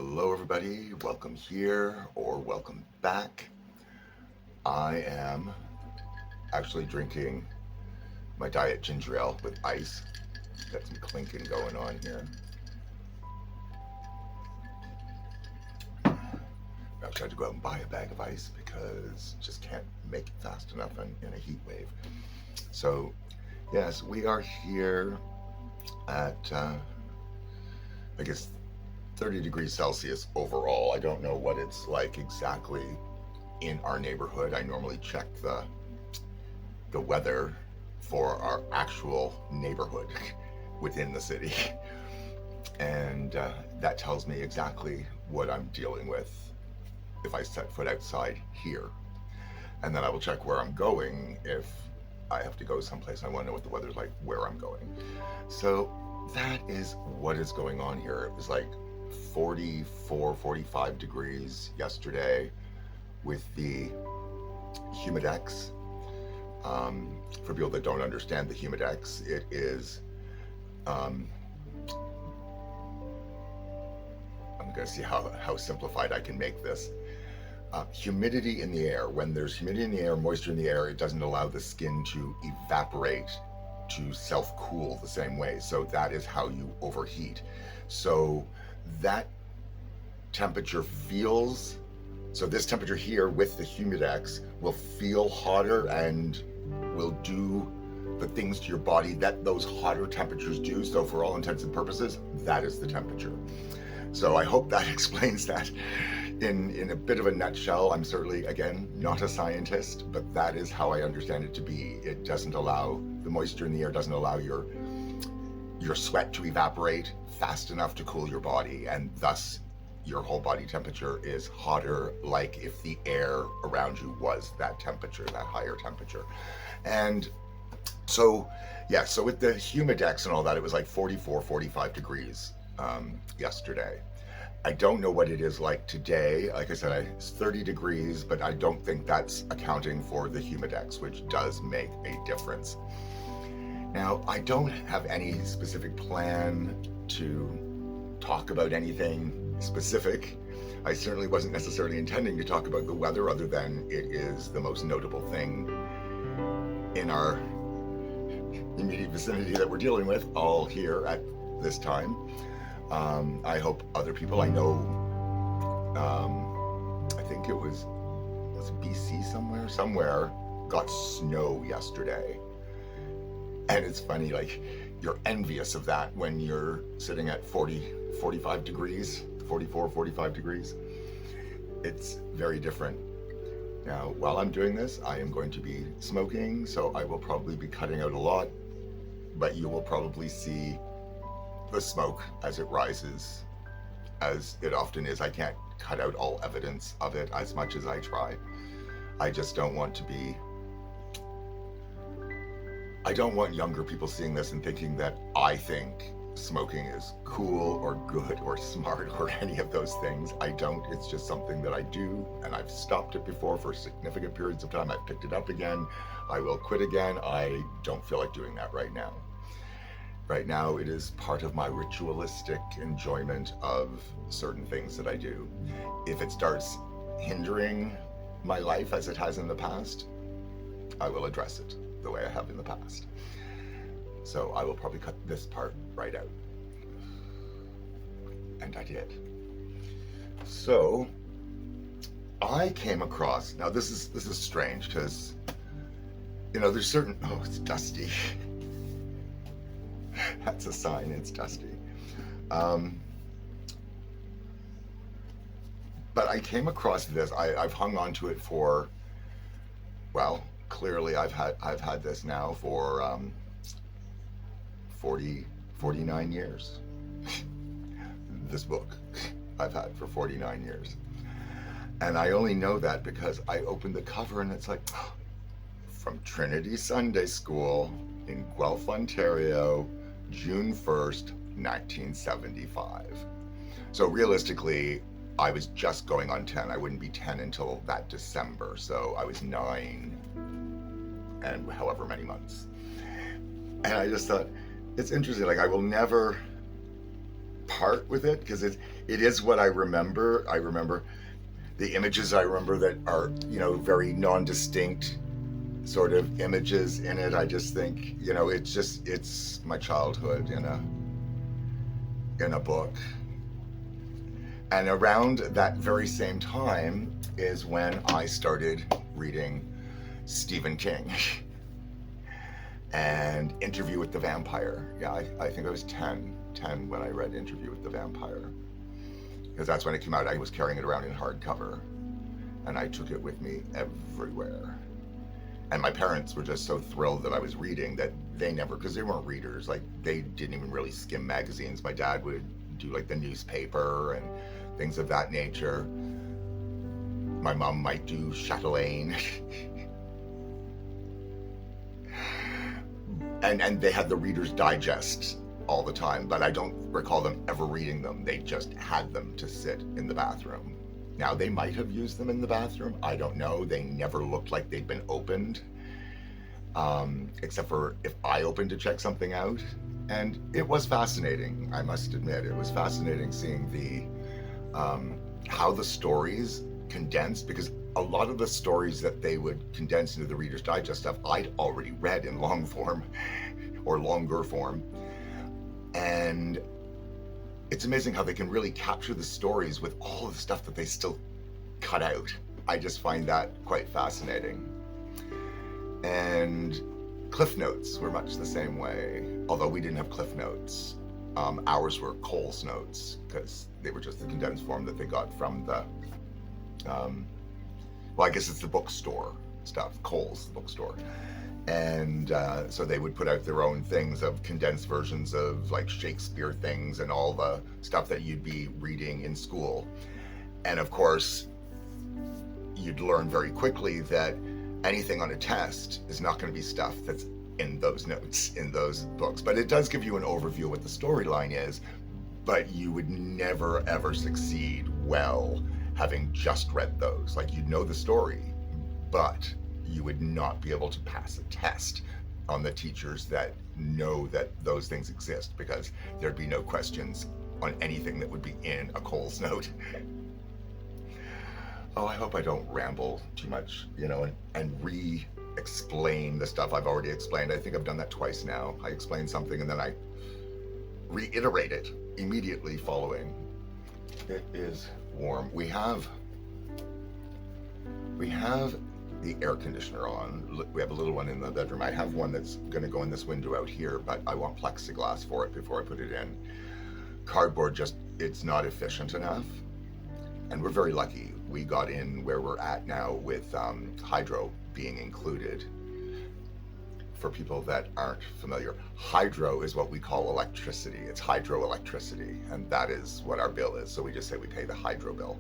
Hello, everybody. Welcome here or welcome back. I am actually drinking my diet ginger ale with ice. Got some clinking going on here. I've tried to go out and buy a bag of ice because just can't make it fast enough in a heat wave. So, yes, we are here at, I guess, 30 degrees Celsius overall. I don't know what it's like exactly in our neighborhood. I normally check the weather for our actual neighborhood within the city, and that tells me exactly what I'm dealing with if I set foot outside here. And then I will check where I'm going if I have to go someplace. I want to know what the weather's like where I'm going. So that is what is going on here. It was like 44, 45 degrees yesterday with the humidex. For people that don't understand the humidex, it is, I'm going to see how simplified I can make this. Humidity in the air. When there's humidity in the air, moisture in the air, it doesn't allow the skin to evaporate, to self-cool the same way. So that is how you overheat. So that temperature feels, so this temperature here with the humidex will feel hotter and will do the things to your body that those hotter temperatures do. So for all intents and purposes, that is the temperature. So I hope that explains that in a bit of a nutshell. I'm certainly, again, not a scientist, but that is how I understand it to be. It doesn't allow, the moisture in the air doesn't allow your sweat to evaporate fast enough to cool your body, and thus your whole body temperature is hotter, like if the air around you was that temperature, that higher temperature. And so, yeah, so with the humidex and all that, it was like 44, 45 degrees yesterday. I don't know what it is like today. Like I said, it's 30 degrees, but I don't think that's accounting for the humidex, which does make a difference. Now, I don't have any specific plan to talk about anything specific. I certainly wasn't necessarily intending to talk about the weather, other than it is the most notable thing in our immediate vicinity that we're dealing with all here at this time. I hope other people I know, I think it was BC somewhere, got snow yesterday. And it's funny, like, you're envious of that when you're sitting at 45 degrees, 44, 45 degrees. It's very different. Now, while I'm doing this, I am going to be smoking, so I will probably be cutting out a lot, but you will probably see the smoke as it rises, as it often is. I can't cut out all evidence of it as much as I try. I just don't want to be, I don't want younger people seeing this and thinking that I think smoking is cool or good or smart or any of those things. I don't. It's just something that I do, and I've stopped it before for significant periods of time. I've picked it up again. I will quit again. I don't feel like doing that right now. Right now, it is part of my ritualistic enjoyment of certain things that I do. If it starts hindering my life as it has in the past, I will address it the way I have in the past. So I will probably cut this part right out. And I did. So I came across, now this is strange because, you know, there's certain, oh, it's dusty. That's a sign it's dusty. But I came across this. I've hung on to it for, well, clearly I've had this now for 49 years. This book I've had for 49 years. And I only know that because I opened the cover and it's like, from Trinity Sunday School in Guelph, Ontario, June 1st, 1975. So realistically, I was just going on 10. I wouldn't be 10 until that December. So I was 9 and however many months. And I just thought, it's interesting. Like, I will never part with it because it is what I remember. I remember the images I remember that are, very non-distinct sort of images in it. I just think, it's my childhood in a book. And around that very same time is when I started reading Stephen King and Interview with the Vampire. Yeah, I think I was 10 when I read Interview with the Vampire. Because that's when it came out. I was carrying it around in hardcover. And I took it with me everywhere. And my parents were just so thrilled that I was reading that they never, because they weren't readers, like they didn't even really skim magazines. My dad would do like the newspaper and things of that nature. My mom might do chatelaine. and they had the Reader's Digest all the time, but I don't recall them ever reading them. They just had them to sit in the bathroom. Now, they might have used them in the bathroom. I don't know. They never looked like they'd been opened, except for if I opened to check something out. And it was fascinating, I must admit. It was fascinating seeing how the stories condensed, because a lot of the stories that they would condense into the Reader's Digest stuff, I'd already read in long form or longer form. And it's amazing how they can really capture the stories with all of the stuff that they still cut out. I just find that quite fascinating. And Cliff Notes were much the same way, although we didn't have Cliff Notes. Ours were Cole's Notes, because they were just the condensed form that they got from the, I guess it's the bookstore stuff, Cole's bookstore. And so they would put out their own things of condensed versions of like Shakespeare things and all the stuff that you'd be reading in school. And of course, you'd learn very quickly that anything on a test is not going to be stuff that's in those notes, in those books. But it does give you an overview of what the storyline is, but you would never ever succeed well having just read those. Like, you'd know the story, but you would not be able to pass a test on the teachers that know that those things exist, because there'd be no questions on anything that would be in a Cole's Note. Oh, I hope I don't ramble too much, and re-explain the stuff I've already explained. I think I've done that twice now. I explain something and then I reiterate it immediately following. It is warm. We have the air conditioner on. We have a little one in the bedroom. I have one that's going to go in this window out here, but I want plexiglass for it before I put it in. Cardboard, it's not efficient enough. And we're very lucky. We got in where we're at now with hydro being included. For people that aren't familiar, hydro is what we call electricity. It's hydroelectricity, and that is what our bill is. So we just say we pay the hydro bill.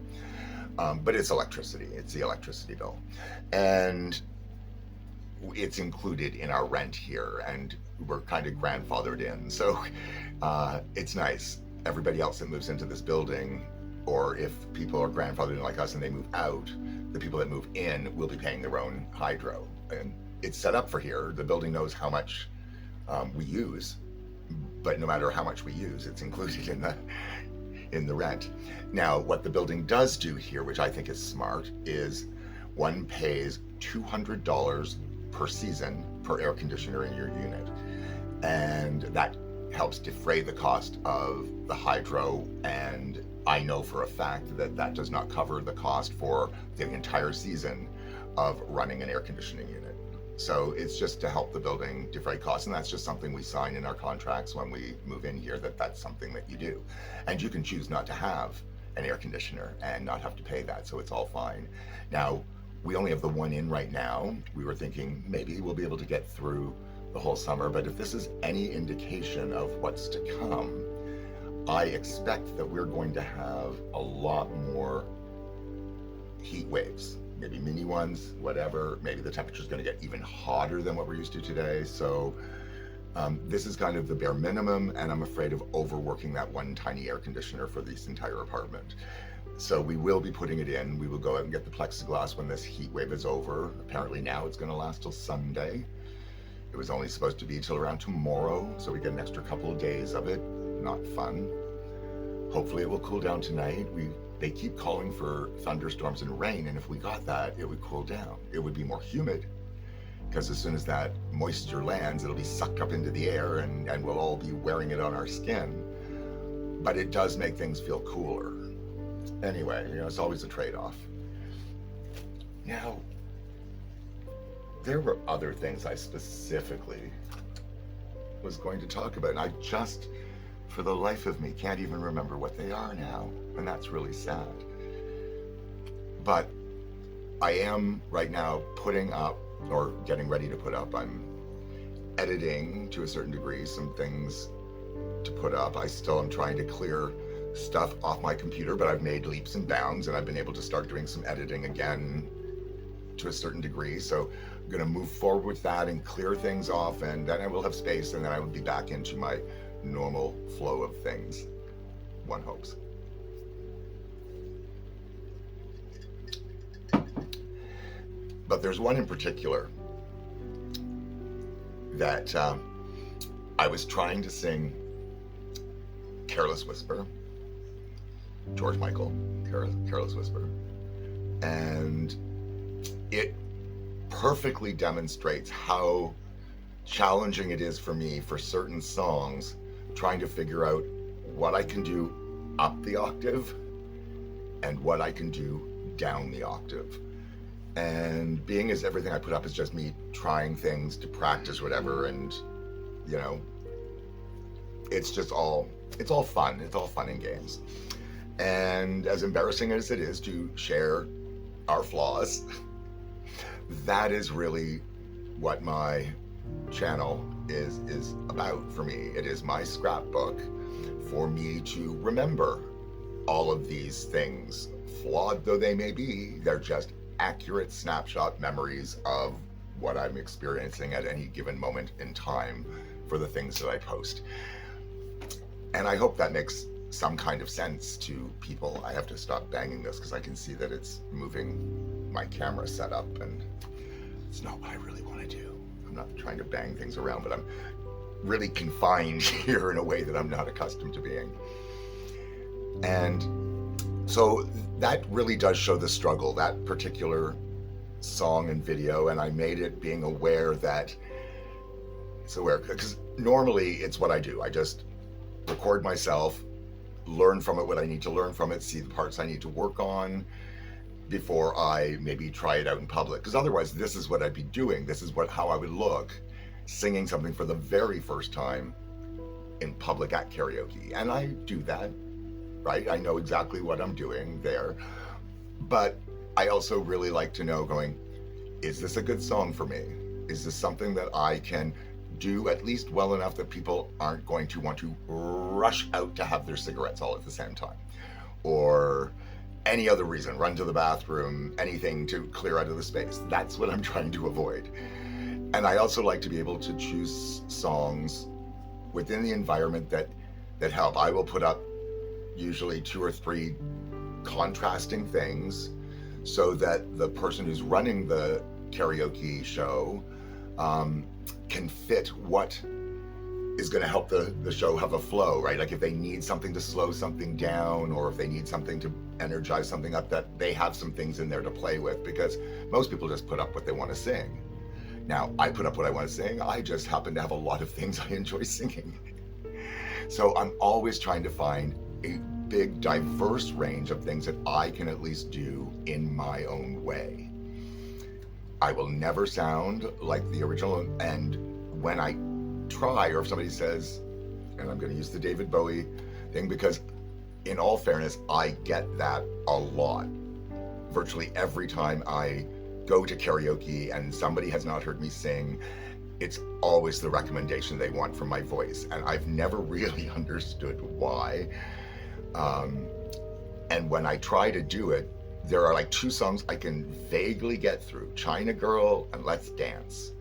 But it's electricity. It's the electricity bill. And it's included in our rent here, and we're kind of grandfathered in. So it's nice. Everybody else that moves into this building, or if people are grandfathered in like us and they move out, the people that move in will be paying their own hydro. And it's set up for here. The building knows how much we use, but no matter how much we use, it's included in the rent. Now, what the building does do here, which I think is smart, is one pays $200 per season per air conditioner in your unit. And that helps defray the cost of the hydro. And I know for a fact that that does not cover the cost for the entire season of running an air conditioning unit. So it's just to help the building defray costs, and that's just something we sign in our contracts when we move in here, that's something that you do. And you can choose not to have an air conditioner and not have to pay that, so it's all fine. Now, we only have the one in right now. We were thinking maybe we'll be able to get through the whole summer, but if this is any indication of what's to come, I expect that we're going to have a lot more heat waves. Maybe mini ones, whatever. Maybe the temperature's going to get even hotter than what we're used to today. So this is kind of the bare minimum, and I'm afraid of overworking that one tiny air conditioner for this entire apartment. So we will be putting it in. We will go out and get the plexiglass when this heat wave is over. Apparently now it's going to last till Sunday. It was only supposed to be till around tomorrow, so we get an extra couple of days of it. Not fun. Hopefully it will cool down tonight. They keep calling for thunderstorms and rain, and if we got that, it would cool down. It would be more humid, because as soon as that moisture lands, it'll be sucked up into the air, and we'll all be wearing it on our skin. But it does make things feel cooler. Anyway, it's always a trade-off. Now, there were other things I specifically was going to talk about, and I just, for the life of me, can't even remember what they are now, and that's really sad. But I am right now putting up, or getting ready to put up, I'm editing to a certain degree some things to put up. I still am trying to clear stuff off my computer, but I've made leaps and bounds, and I've been able to start doing some editing again to a certain degree. So I'm going to move forward with that and clear things off, and then I will have space, and then I will be back into my normal flow of things, one hopes. But there's one in particular that I was trying to sing Careless Whisper, George Michael, Careless Whisper, and it perfectly demonstrates how challenging it is for me for certain songs, trying to figure out what I can do up the octave and what I can do down the octave. And being as everything I put up is just me trying things to practice whatever, and it's all fun. It's all fun and games. And as embarrassing as it is to share our flaws, that is really what my channel is about for me. It is my scrapbook for me to remember all of these things. Flawed though they may be, they're just accurate snapshot memories of what I'm experiencing at any given moment in time for the things that I post. And I hope that makes some kind of sense to people. I have to stop banging this because I can see that it's moving my camera setup, and it's not what I really want to do. I'm not trying to bang things around, but I'm really confined here in a way that I'm not accustomed to being. And so that really does show the struggle, that particular song and video, and I made it being aware that it's aware, because normally it's what I do. I just record myself, learn from it what I need to learn from it, see the parts I need to work on before I maybe try it out in public. Because otherwise, this is what I'd be doing. This is how I would look singing something for the very first time in public at karaoke. And I do that, right? I know exactly what I'm doing there. But I also really like to know, is this a good song for me? Is this something that I can do at least well enough that people aren't going to want to rush out to have their cigarettes all at the same time? Or any other reason, run to the bathroom, anything to clear out of the space. That's what I'm trying to avoid. And I also like to be able to choose songs within the environment that help. I will put up usually 2 or 3 contrasting things so that the person who's running the karaoke show can fit what is going to help the show have a flow, right? Like if they need something to slow something down, or if they need something to energize something up, that they have some things in there to play with, because most people just put up what they want to sing. Now, I put up what I want to sing. I just happen to have a lot of things I enjoy singing. So I'm always trying to find a big, diverse range of things that I can at least do in my own way. I will never sound like the original, and when I try, or if somebody says, and I'm going to use the David Bowie thing, because in all fairness, I get that a lot. Virtually every time I go to karaoke and somebody has not heard me sing, it's always the recommendation they want from my voice, and I've never really understood why. And when I try to do it, there are like 2 songs I can vaguely get through, China Girl and Let's Dance.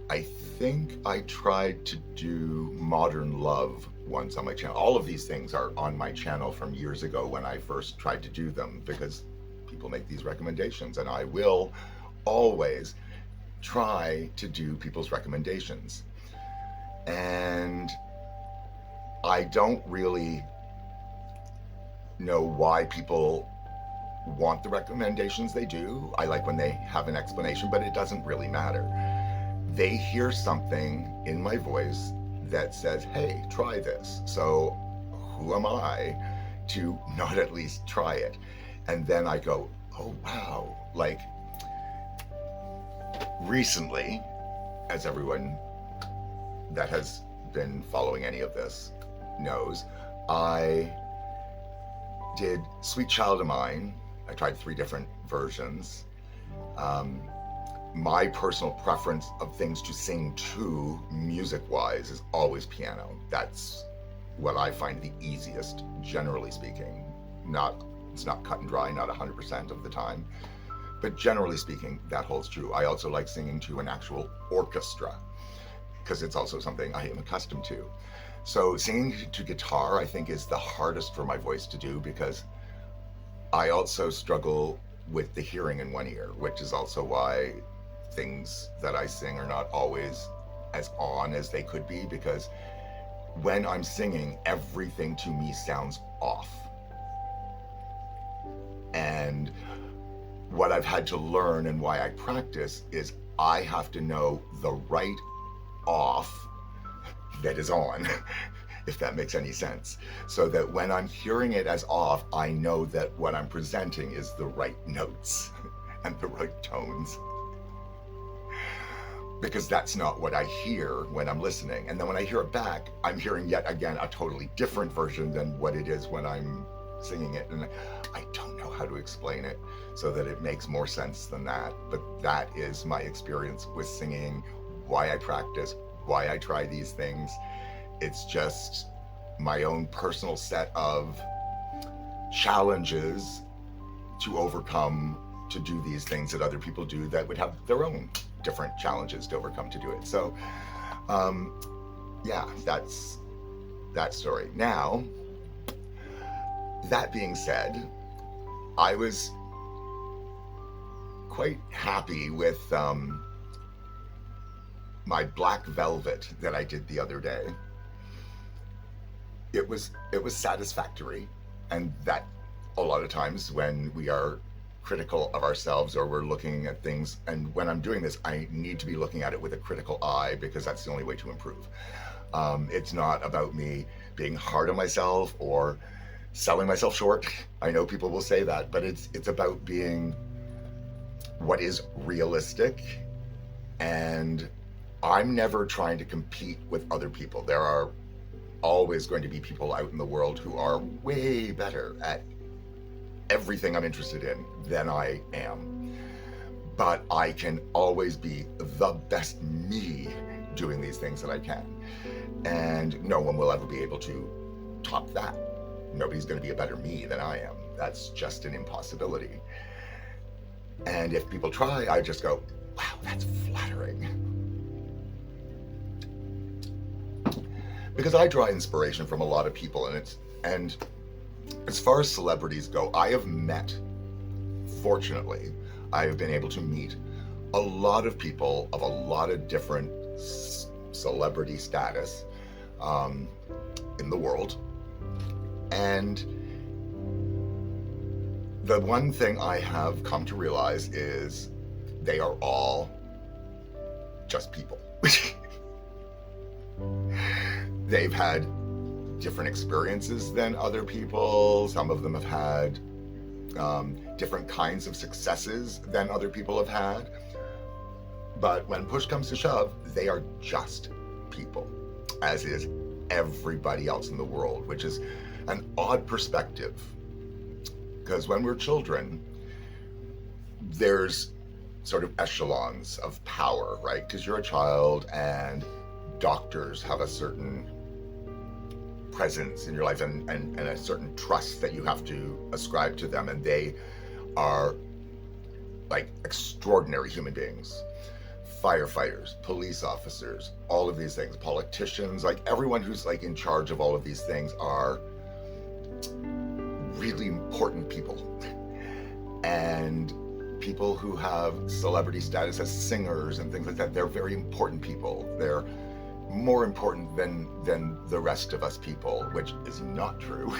I think I tried to do Modern Love once on my channel. All of these things are on my channel from years ago when I first tried to do them, because people make these recommendations, and I will always try to do people's recommendations. And I don't really know why people want the recommendations they do. I like when they have an explanation, but it doesn't really matter. They hear something in my voice that says, hey, try this. So who am I to not at least try it? And then I go, oh, wow. Like recently, as everyone that has been following any of this knows, I did Sweet Child of Mine. I tried 3 different versions. My personal preference of things to sing to music-wise is always piano. That's what I find the easiest, generally speaking. It's not cut and dry, not 100% of the time, but generally speaking, that holds true. I also like singing to an actual orchestra because it's also something I am accustomed to. So singing to guitar, I think, is the hardest for my voice to do because I also struggle with the hearing in one ear, which is also why things that I sing are not always as on as they could be, because when I'm singing, everything to me sounds off. And what I've had to learn and why I practice is I have to know the right off that is on, if that makes any sense. So that when I'm hearing it as off, I know that what I'm presenting is the right notes and the right tones. Because that's not what I hear when I'm listening. And then when I hear it back, I'm hearing yet again a totally different version than what it is when I'm singing it. And I don't know how to explain it so that it makes more sense than that. But that is my experience with singing, why I practice, why I try these things. It's just my own personal set of challenges to overcome to do these things that other people do that would have their own different challenges to overcome to do it. So yeah, that's that story. Now, that being said, I was quite happy with my black velvet that I did the other day. It was satisfactory, and that a lot of times when we are critical of ourselves or we're looking at things, and when I'm doing this, I need to be looking at it with a critical eye because that's the only way to improve. It's not about me being hard on myself or selling myself short. I know people will say that, but it's about being what is realistic. And I'm never trying to compete with other people. There are always going to be people out in the world who are way better at everything I'm interested in than I am. But I can always be the best me doing these things that I can. And no one will ever be able to top that. Nobody's going to be a better me than I am. That's just an impossibility. And if people try, I just go, wow, that's flattering. Because I draw inspiration from a lot of people, and as far as celebrities go, I have met, fortunately, I have been able to meet a lot of people of a lot of different celebrity status in the world. And the one thing I have come to realize is they are all just people. They've had different experiences than other people. Some of them have had different kinds of successes than other people have had. But when push comes to shove, they are just people, as is everybody else in the world, which is an odd perspective. Because when we're children, there's sort of echelons of power, right? Because you're a child and doctors have a certain presence in your life and a certain trust that you have to ascribe to them, and they are like extraordinary human beings. Firefighters, police officers, all of these things, politicians, like everyone who's like in charge of all of these things are really important people. And people who have celebrity status as singers and things like that, they're very important people. They're more important than the rest of us people, which is not true.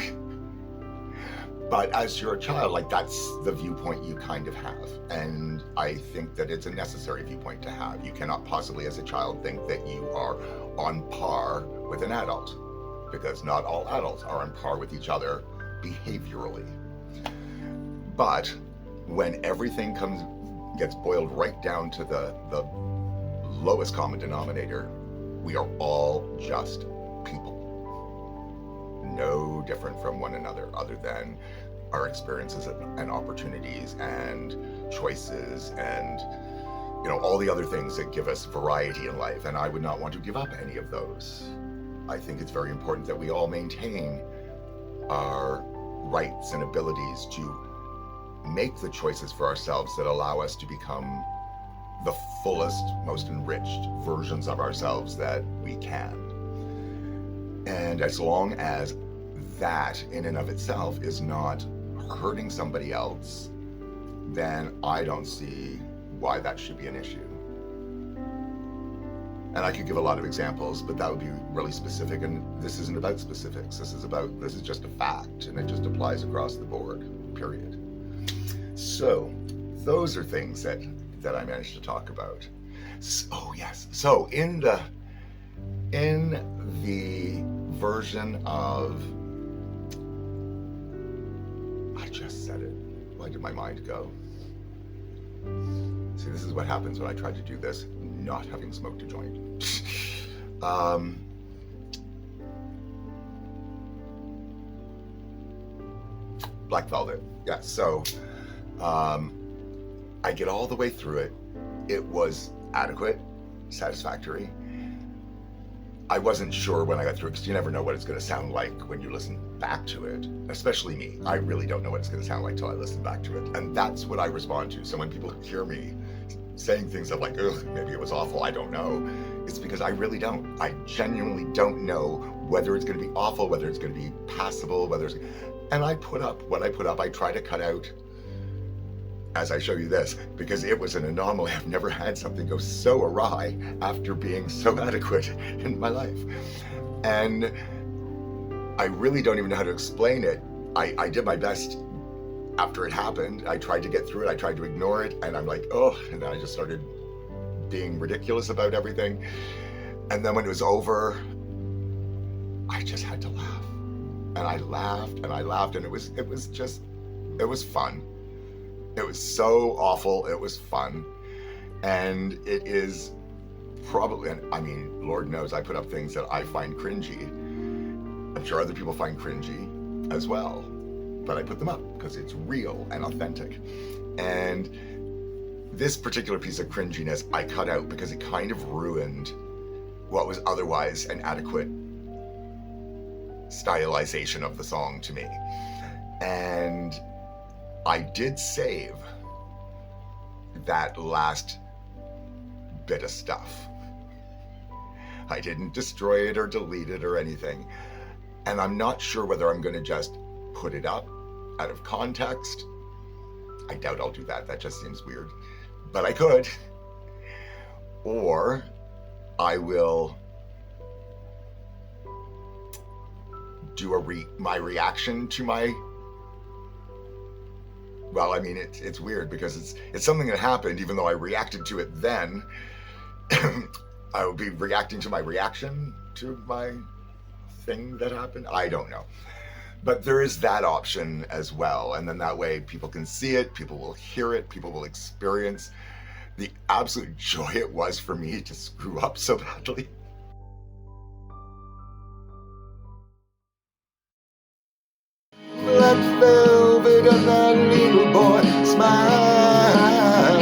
But as you're a child, like, that's the viewpoint you kind of have. And I think that it's a necessary viewpoint to have. You cannot possibly, as a child, think that you are on par with an adult, because not all adults are on par with each other behaviorally. But when everything gets boiled right down to the lowest common denominator, we are all just people. No different from one another, other than our experiences and opportunities and choices and, you know, all the other things that give us variety in life. And I would not want to give up any of those. I think it's very important that we all maintain our rights and abilities to make the choices for ourselves that allow us to become the fullest, most enriched versions of ourselves that we can. And as long as that in and of itself is not hurting somebody else, then I don't see why that should be an issue. And I could give a lot of examples, but that would be really specific, and this isn't about specifics. This is just a fact, and it just applies across the board, period. So those are things that I managed to talk about. Oh yes. So in the version of, I just said it. Why did my mind go? See, this is what happens when I try to do this, not having smoked a joint. Black Velvet. Yeah, so I get all the way through it. It was adequate, satisfactory. I wasn't sure when I got through it, because you never know what it's going to sound like when you listen back to it, especially me. I really don't know what it's going to sound like till I listen back to it. And that's what I respond to. So when people hear me saying things of like, ugh, maybe it was awful, I don't know, it's because I really don't. I genuinely don't know whether it's going to be awful, whether it's going to be passable, and I put up what I put up. I try to cut out, as I show you this, because it was an anomaly. I've never had something go so awry after being so adequate in my life. And I really don't even know how to explain it. I did my best after it happened. I tried to get through it. I tried to ignore it. And I'm like, oh, and then I just started being ridiculous about everything. And then when it was over, I just had to laugh. And I laughed and I laughed, and it was fun. It was so awful, it was fun. And it is probably, I mean, Lord knows I put up things that I find cringy. I'm sure other people find cringy as well. But I put them up because it's real and authentic. And this particular piece of cringiness I cut out because it kind of ruined what was otherwise an adequate stylization of the song to me. And I did save that last bit of stuff. I didn't destroy it or delete it or anything. And I'm not sure whether I'm going to just put it up out of context. I doubt I'll do that. That just seems weird. But I could. Or I will do my reaction to my... Well, I mean, it's weird because it's something that happened, even though I reacted to it then. I will be reacting to my reaction to my thing that happened. I don't know. But there is that option as well. And then that way people can see it, people will hear it, people will experience the absolute joy it was for me to screw up so badly. Black velvet and that little boy smile.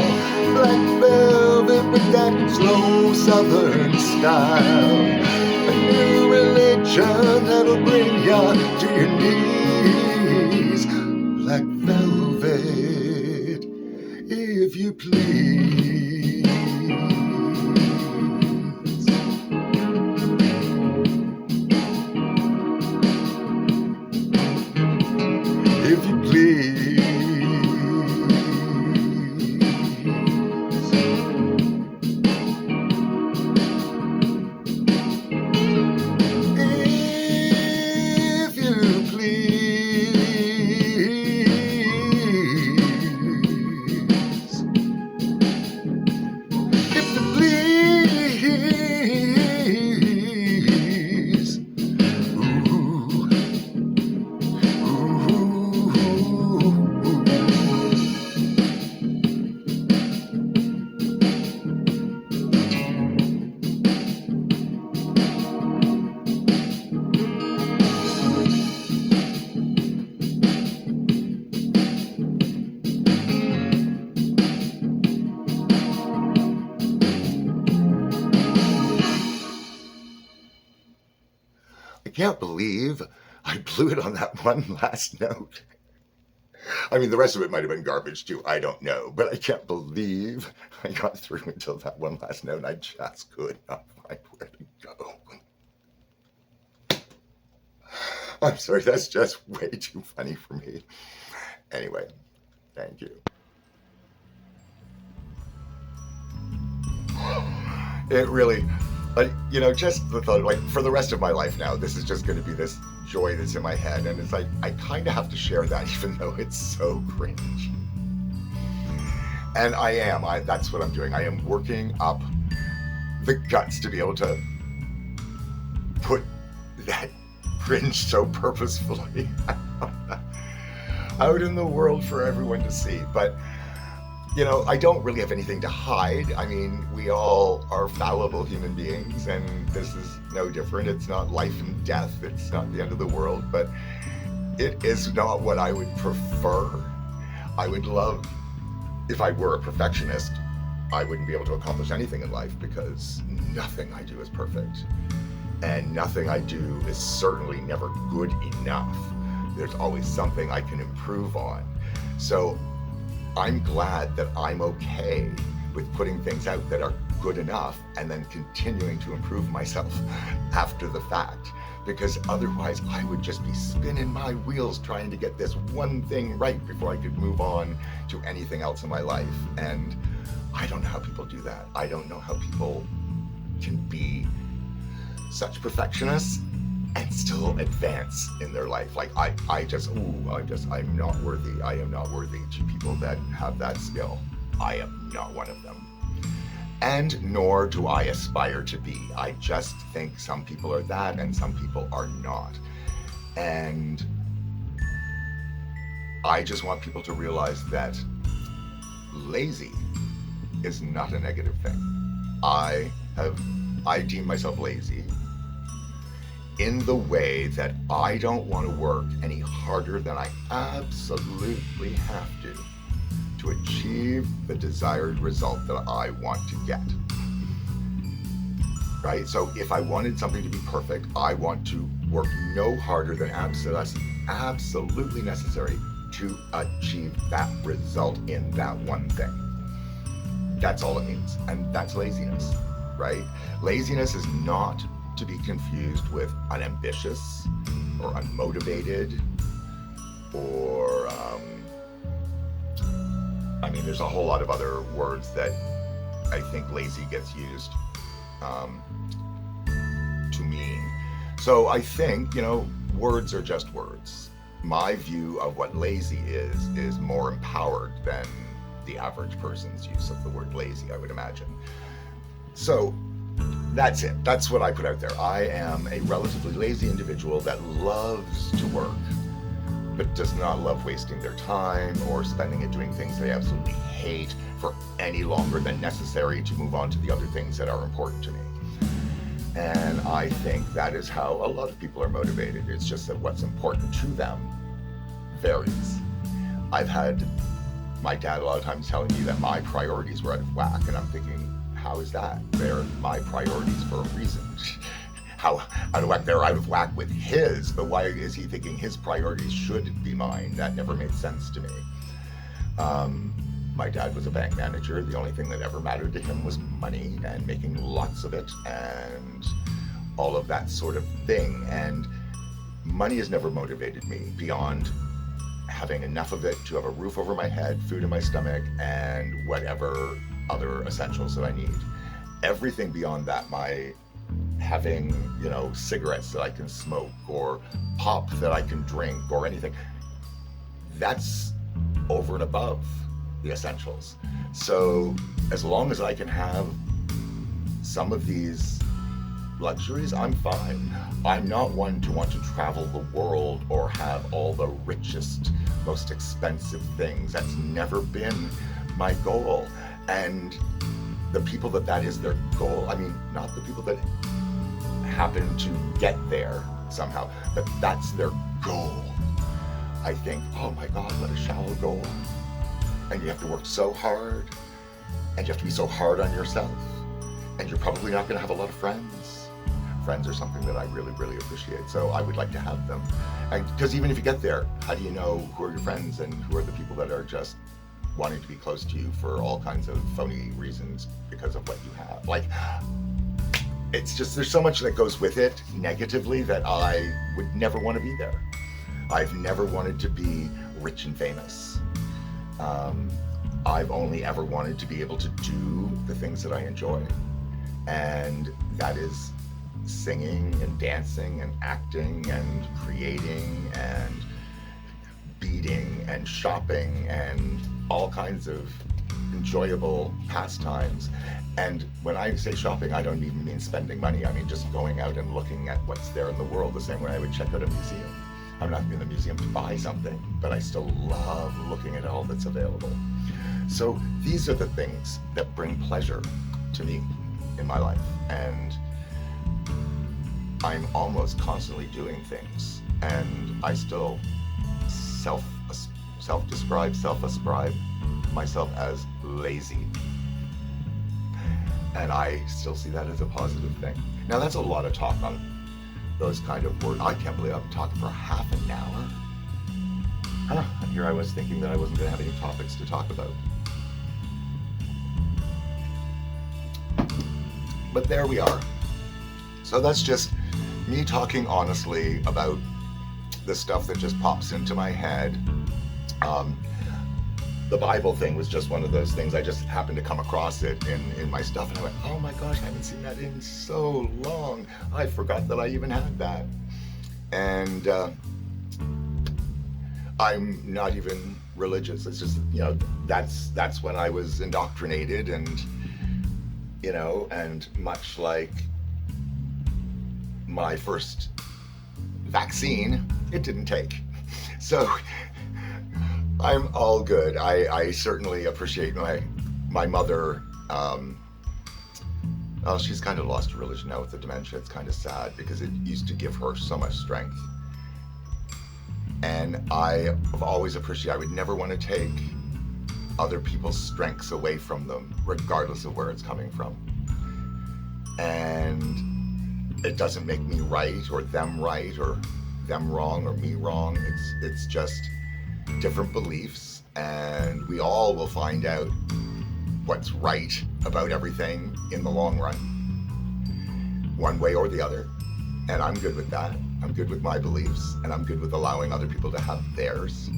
Black velvet with that slow southern style. A new religion that'll bring you to your knees. Black velvet, if you please. If you please. If you please. can't believe I blew it on that one last note. I mean, the rest of it might have been garbage too. I don't know. But I can't believe I got through until that one last note. I just could not find where to go. I'm sorry, that's just way too funny for me. Anyway, thank you. It really, just the thought, like, for the rest of my life now, this is just going to be this joy that's in my head. And it's like, I kind of have to share that, even though it's so cringe. And that's what I'm doing. I am working up the guts to be able to put that cringe so purposefully out in the world for everyone to see. But I don't really have anything to hide. I mean, we all are fallible human beings, and this is no different. It's not life and death. It's not the end of the world, but it is not what I would prefer. I would love, if I were a perfectionist, I wouldn't be able to accomplish anything in life, because nothing I do is perfect. And nothing I do is certainly never good enough. There's always something I can improve on. So I'm glad that I'm okay with putting things out that are good enough and then continuing to improve myself after the fact, because otherwise I would just be spinning my wheels trying to get this one thing right before I could move on to anything else in my life. And I don't know how people do that. I don't know how people can be such perfectionists and still advance in their life. Like I'm not worthy. I am not worthy to people that have that skill. I am not one of them. And nor do I aspire to be. I just think some people are that and some people are not. And I just want people to realize that lazy is not a negative thing. I deem myself lazy in the way that I don't want to work any harder than I absolutely have to achieve the desired result that I want to get. Right? So if I wanted something to be perfect, I want to work no harder than absolutely necessary to achieve that result in that one thing. That's all it means. And that's laziness, right? Laziness is not to be confused with unambitious or unmotivated or there's a whole lot of other words that I think lazy gets used to mean. So I think, words are just words. My view of what lazy is more empowered than the average person's use of the word lazy, I would imagine. So that's it. That's what I put out there. I am a relatively lazy individual that loves to work, but does not love wasting their time or spending it doing things they absolutely hate for any longer than necessary to move on to the other things that are important to me. And I think that is how a lot of people are motivated. It's just that what's important to them varies. I've had my dad a lot of times telling me that my priorities were out of whack, and I'm thinking, how is that? They're my priorities for a reason. How out of whack? They're out of whack with his, but why is he thinking his priorities should be mine? That never made sense to me. My dad was a bank manager. The only thing that ever mattered to him was money and making lots of it and all of that sort of thing. And money has never motivated me beyond having enough of it to have a roof over my head, food in my stomach, and whatever other essentials that I need. Everything beyond that, my having, cigarettes that I can smoke or pop that I can drink or anything, that's over and above the essentials. So as long as I can have some of these luxuries, I'm fine. I'm not one to want to travel the world or have all the richest, most expensive things. That's never been my goal. And the people that is their goal, not the people that happen to get there somehow, but that's their goal. I think, oh my God, what a shallow goal. And you have to work so hard, and you have to be so hard on yourself, and you're probably not going to have a lot of friends friends or something that I really, really appreciate. So I would like to have them. Because even if you get there, how do you know who are your friends and who are the people that are just wanting to be close to you for all kinds of phony reasons because of what you have? Like, it's just, there's so much that goes with it negatively that I would never want to be there. I've never wanted to be rich and famous. I've only ever wanted to be able to do the things that I enjoy. And that is singing and dancing and acting and creating and beading and shopping and all kinds of enjoyable pastimes. And when I say shopping, I don't even mean spending money. I mean just going out and looking at what's there in the world, the same way I would check out a museum. I'm not in the museum to buy something, but I still love looking at all that's available. So these are the things that bring pleasure to me in my life. And I'm almost constantly doing things, and I still self-ascribe myself as lazy. And I still see that as a positive thing. Now that's a lot of talk on those kind of words. I can't believe I've been talking for half an hour. And here I was thinking that I wasn't going to have any topics to talk about. But there we are. So that's just me talking honestly about the stuff that just pops into my head. The Bible thing was just one of those things. I just happened to come across it in my stuff, and I went, oh my gosh, I haven't seen that in so long. I forgot that I even had that. And I'm not even religious. It's just, that's when I was indoctrinated, and and much like my first vaccine, it didn't take. So I'm all good. I certainly appreciate my mother. Well, she's kind of lost her religion now with the dementia. It's kind of sad because it used to give her so much strength. And I've always appreciated, I would never want to take other people's strengths away from them, regardless of where it's coming from. And it doesn't make me right or them wrong or me wrong. It's just different beliefs, and we all will find out what's right about everything in the long run, one way or the other. And I'm good with that. I'm good with my beliefs, and I'm good with allowing other people to have theirs,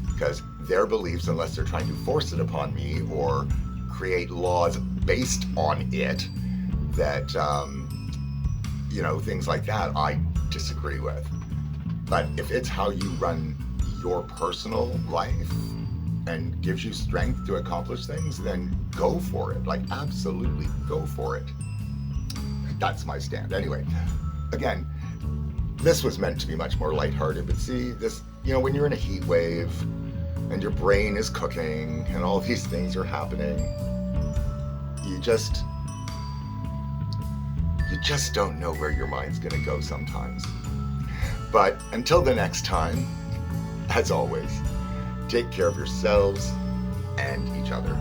because their beliefs, unless they're trying to force it upon me or create laws based on it, that things like that I disagree with. But if it's how you run your personal life and gives you strength to accomplish things, then go for it. Like, absolutely go for it. That's my stand. Anyway, again, this was meant to be much more lighthearted, but see, this, when you're in a heat wave and your brain is cooking and all these things are happening, you just don't know where your mind's gonna go sometimes. But until the next time, as always, take care of yourselves and each other.